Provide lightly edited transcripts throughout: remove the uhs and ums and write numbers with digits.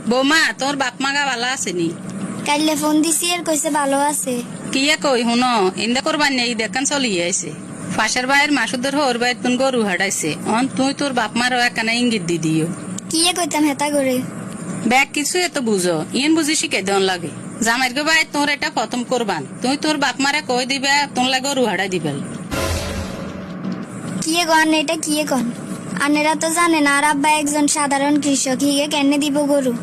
বৌমা তোর বাপ মাগা ভালো আছে নি? কাইলে ফোন দিছি আর কইছে ভালো আছে। কিয়ে কই হুন ইন্দা করবার নেই দেখান চলি আইছে ফাঁসের ভাইয়ের মাসুদের হোর ভাই তুন গরু হাডাইছে অন তুই তোর বাপ মারও একখানা ইঙ্গিত দি দিও। কিয়ে কইতাম হেতা করে। ব্যাগ কিছু এত বুঝো ইন বুঝি শিখে দেন লাগে জামাইর গো ভাই তোর এটা খতম করবান তুই তোর বাপ মারে কই দিবে তোর লাগে গরু হাডাই দিবেল। কিয়ে গো আন্নে এটা কিয়ে কন? আন্নেরা তো জানে না আর আব্বা একজন সাধারণ কৃষক, হিগে কেনে দিব গরু?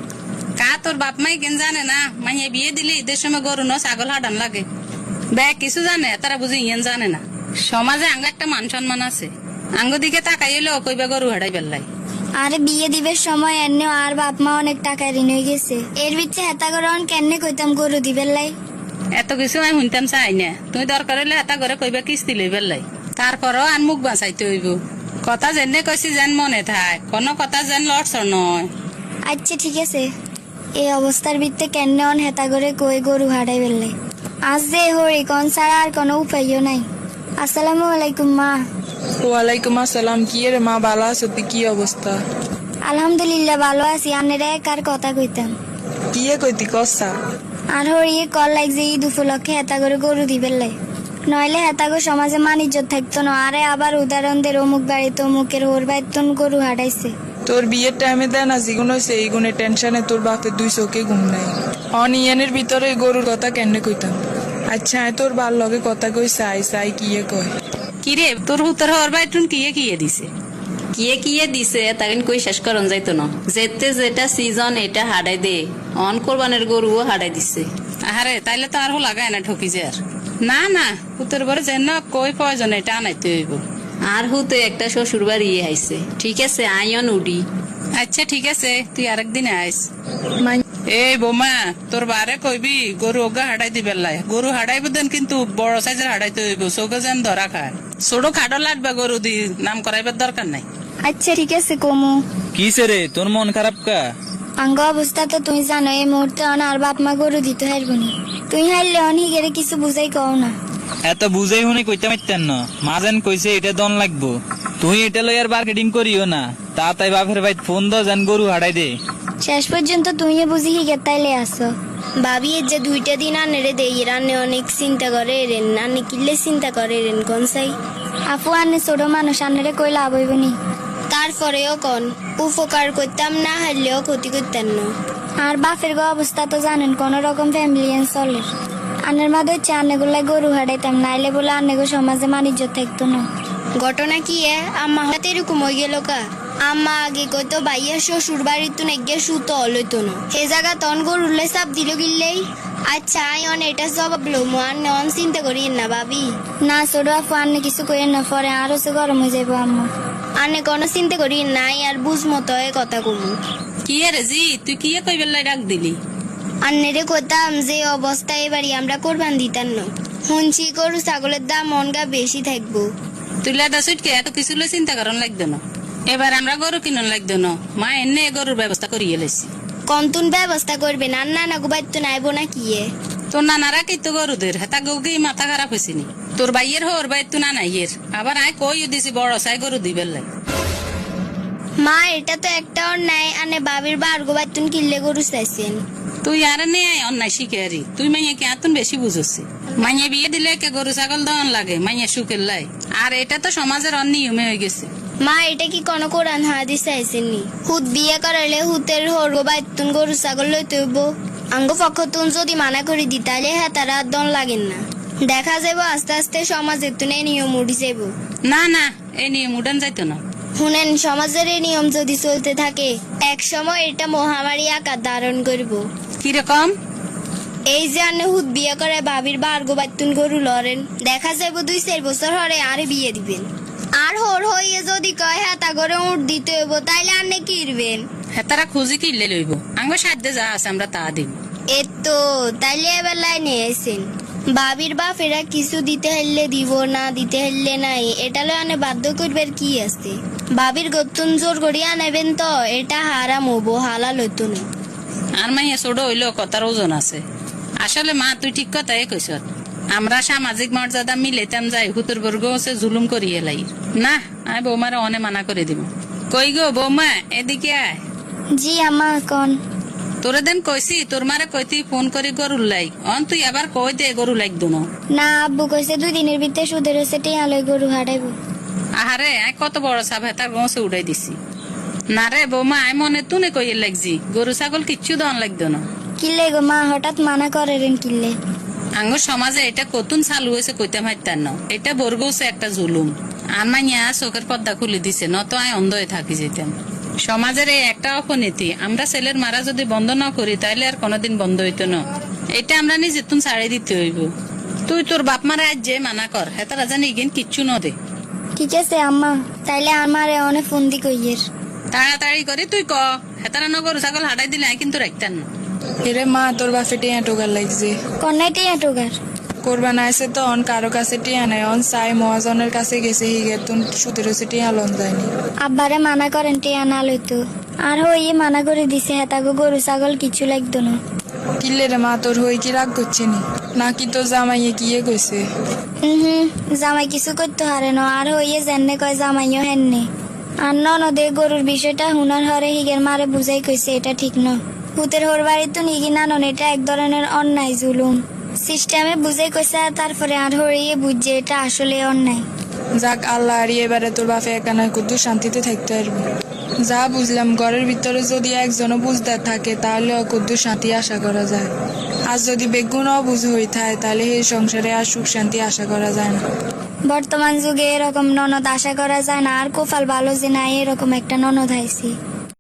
কা তোর বাপ মাই কেন জানে না মাইয়ে বিয়ে দিলি ঈদের সময় গরু ন ছাগল হাডান লাগে। ব্যাগ কিছু জানে তারা বুঝি ইয়েন জানে না। সমাজে আঙ্গ একটা মান সম্মান আছে, আঙ্গ দিকে তাকাইলেও কইবা গরু হাডাই বেল্লাই। আরে বিয়ে দিবের সময় এনে আর বাপ মা অনেক টাকা ঋণ হয়ে গেছে, এর বিচ্ছে হেতা করে কেনে কইতাম গরু দিবেন লাই। এত কিছু আমি শুনতাম চাই না, তুই দরকার হইলে এটা করে কইবা কিস্তি লই বেল্লাই। তারপরও আর মুখ বাঁচাইতে হইব। কথা যেনে কইছি যেন মনে থাক, কোনো কথা যেন লড়ছর নয়। আচ্ছা ঠিক আছে, এই অবস্থার ভিত্তে কেনে হেতা করে কই গরু হারাই বেললাই। আজ যে হরি কোন ছাড়া আর কোনো উপায়ও নাই। আসসালামু আলাইকুম মা। ওয়ালাইকুম আসসালাম। কি রে মা, ভালো আছো? তুই কি অবস্থা? আলহামদুলিল্লাহ ভালো আছি। আন্নেরা কার কথা কইতাম। কি কইতি কসা? আর হরিয়ে কল লাগ যে ঈদ উপলক্ষে হেতা করে গরু দিবেন লাই, নইলে হেতাগো সমাজে মানিজ্য থাকতো না। আরে আবার উদাহরণ দের অমুক বাড়িতে অমুকের ওর বাইতন গরু হারাইছে। তোর বিয়ের টাইমে দেয় না জিগুন হয়েছে, এই গুণে টেনশনে তোর বাপের দুই চোখে ঘুম নাই। অনিয়নের ভিতরে গরুর কথা কেনে কইতাম। আচ্ছা তোর বার লগে কথা কই চাই কিয়ে কয়। কিরে তোর হুতর হওয়ার বাইটুন কিয়ে কিয়ে দিছে? কিয়ে দিছে তাকে কই শেষ করন যাইতো না। যেতে যেটা সিজন এটা হাডাই দে, অন কোরবানের গরুও হাডাই দিছে। আরে তাইলে তো আর লাগায় না ঠকি যে আর না না হুতর বরে যেন কই প্রয়োজন এটা আনাইতে হইব। আর হুতে একটা শ্বশুর বাড়ি আইছে। ঠিক আছে আইন উডি। আচ্ছা ঠিক আছে তুই আরেকদিন আইস। এই বোমা তোর বারে কইবি গরু ওগা হাডাই দিবে লাই। গরু হাডাইব দেন কিন্তু বড় সাইজের হাডাইতে হইব, চোখে যেন ধরা খায়। ছোট খাটো লাগবে গরু দি, নাম করাইবার দরকার নাই। আচ্ছা ঠিক আছে কমু। কিসে রে তোর মন খারাপ কা? আঙ্গ অবস্থা তো তুমি জানো, এই মুহূর্তে আর বাপ মা গরু দিতে হারবনি। তুই হারলে অনিগেরে কিছু বুঝাই কও না। এত বুঝাই শুনি কইতে মারতেন না। মা যেন কইছে এটা দন লাগবো, তুই এটা লই আর মার্কেটিং করিও না। তাই বাপের ভাই ফোন দাও যেন গরু হারাই দে। শেষ পর্যন্ত তুই বুঝি হিগে তাইলে আসো। ভাবি যে দুইটা দিন আনেরে দেই, রান্নে অনেক চিন্তা করে রেন, আনে কিল্লে চিন্তা করে রেন কনসাই। আপু আনে ছোট মানুষ, আনেরে কই লাভ হইবনি। তারপরেও কন উপকার করতাম না, হারলেও ক্ষতি করতাম না। আর বাপের গো অবস্থা তো জানেন, কোন রকম ফ্যামিলি চলে। আনের মাঝে হচ্ছে আনেগুলাই গরু হারাইতাম, নাইলে বলে আনেগো সমাজে মানিজ্য থাকতো না। ঘটনা কি আম্মা হাতে এরকম হয়ে গেল কা? আম্মা আগে কইতো ভাইয়া শ্বশুর বাড়ির তো নেগে সুতো অলইতো না, হে জায়গা তন গরুলে চাপ দিল গিললেই। আচ্ছা আইন এটা জবাব লো মান নন চিন্তা করি না ভাবি। না ছোট আপু আন্নে কিছু কই না, পরে আরো সে গরম হয়ে যাবো আম্মা। আন্নে কোনো চিন্তা করি নাই, আর বুঝ মতো কথা কমু। কি রে জি তুই কিয়ে কই বেল্লাই ডাক দিলি? আন্নেরে কইতাম যে অবস্থায় এবারই আমরা কোরবান দিতাম না, শুনছি গরু ছাগলের দাম মনগা বেশি থাকবো। তুই লেদা সুটকে এত কিছু লই চিন্তা করন লাগতো না। এবার আমরা গরু কিনন লাগতো না, মা এনে গরুর ব্যবস্থা করিয়ে লেছি। কন্তুন ব্যবস্থা করবে না, না গুবাইতো নাইবো না কি তোর নানারা কি তো গরুদের হেতা গৌকি মাথা খারাপ হয়েছে নি? তোর বাইয়ের হোর বাই তু না নাইয়ের আবার আয় কই দিছি বড় সাই গরু দিবেন লাই। মা এটা তো একটা অন্যায়, আনে বাবির বার গোবাইতুন কিল্লে গরু চাইছেন। তুই আর নে অন্যায় শিখে আরি, তুই মাইয়া কে আতুন বেশি বুঝছি। মাইয়া বিয়ে দিলে কে গরু ছাগল দন লাগে মাইয়া সুখের লাই, আর এটা তো সমাজের অনিয়মে হয়ে গেছে। মা এটা কি কোন কোরআন হাদিস চাইছেননি? হুত বিয়ে করালে হুতের হোর গোবাইতুন গরু ছাগল লইতে হইব। আঙ্গ পক্ষতুন যদি মানা করে দি তাহলে হ্যাঁ তারা দন লাগেন না। দেখা যাবো আস্তে আস্তে সমাজের তুনে নিয়ম উঠি যাবো। না না এই নিয়ম উঠান যাইতো না। শুনেন সমাজের এই নিয়ম যদি চলতে থাকে এক সময় এটা মহামারী আকার ধারণ করব। কিরকম? এই যে আনে হুত বিয়ে করে ভাবির বার গোবাইতুন গরু লড়েন, দেখা যাবো 2-4 বছর হরে আরে বিয়ে দিবেন। আর হোর হইয়ে যদি কয় হ্যাঁ তা করে উঠ দিতে হইব, তাইলে আনে কিরবেন? হেতারা খুঁজি কিনলে লইব, আঙ্গ সাধ্যে যা আছে আমরা তা দিব। এতো তাইলে এবার লাইনে এসেন। ভাবির বাপেরা কিছু দিতে হইলে দিব, না দিতে হইলে নাই, এটা লয় আনে বাধ্য করবার কি আছে? ভাবির গতুন জোর করিয়া নেবেন তো এটা হারাম হবো, হালাল হইতো না। আর মাইয়া ছোট হইলো কথার ওজন আছে। আসলে মা তুই ঠিক কথাই কইস, আমরা সামাজিক মর্যাদা মিলেতাম যাই হুতুর বর্গ হচ্ছে জুলুম করিয়ে লাই। না আমি বৌমারা অনে মানা করে দিব। কই গো বৌমা এদিকে আয়। জি আমা কোন? তোরে দেন কইছি তোর মারে কইতি ফোন করি গরুর লাই অন তুই আবার কই দে গরু লাগতো না। না আব্বু কইছে 2 দিনের ভিতরে সুদের হচ্ছে টিয়া লই গরু হারাইব। আহারে আই কত বড় সাপ হেতার গছে উড়াই দিছি। না রে বৌমা আই মনে তুনে কইয়ে লাগছি গরু ছাগল কিচ্ছু দন লাগতো না। কিলে গো মা হঠাৎ মানা করেন কিলে? আঙ্গ সমাজে এটা কতুন চালু হয়েছে কইতাম হাইতার না, এটা বর্গছে একটা জুলুম। আনমাইয়া চোখের পর্দা খুলে দিছে, নত আয় অন্ধ হয়ে থাকি যেতাম। সমাজের এই একটা অপনীতি, আমরা ছেলের মারা যদি বন্ধ না করি তাইলে আর কোনোদিন বন্ধ হইতো না। এটা আমরা নিজে তুন ছাড়ে দিতে হইব। তুই তোর বাপ মারা আজ যে মানা কর হেতারা জানি ইগেন কিচ্ছু ন দে। ঠিক আছে আম্মা, তাইলে আমারে অনেক ফোন দি কইয়ের। তাড়াতাড়ি করে তুই ক, হেতারা ন গরু ছাগল হাঁটাই দিলে আই কিন্তু রাখতাম না। এরে মা তোর বাপে টিয়া টোকার লাগছে। কন্যাই টিয়া টোগার কোরবান আইসে তো অন কারো কাছে টিয়া নাই, অন সাই মহাজনের কাছে গেছে হিগে তুন সুদের হচ্ছে টিয়া লন যায়নি। আব্বারে মানা করেন টিয়া না লইতো। আর হইয়ে মানা করে দিছে হেতাগো গরু ছাগল কিছু লাগতো না। কিলে রে মা তোর হই কি রাগ করছে নি নাকি তোর জামাইয়ে কিয়ে কইছে? জামাই কিছু করতে হারে না। আর হইয়ে জেনে কয় জামাইও হেননি। আর ননদে গরুর বিষয়টা হুনার হরে হিগের মারে বুঝাই কইছে এটা ঠিক ন। ভূতের হোর বাড়ি তো নিগি নানন, এটা এক ধরনের অন্যায় জুলুম। সিস্টেমে বুঝাই কইছে আর তারপরে আর হরিয়ে বুঝছে এটা আসলে অন্যায়। যাক আল্লাহ আর এবারে তোর বাপে একা নয় কত শান্তিতে থাকতে পারবো। যা বুঝলাম ঘরের ভিতরে যদি একজনও বুঝদার থাকে তাহলে কত শান্তি আশা করা যায়। আর যদি বেগুন অবুঝ হয়ে থাকে তাহলে এই সংসারে আর সুখ শান্তি আশা করা যায় না। বর্তমান যুগে এরকম ননদ আশা করা যায় না। আর কোফাল ভালো যে না এরকম একটা ননদ আইছি।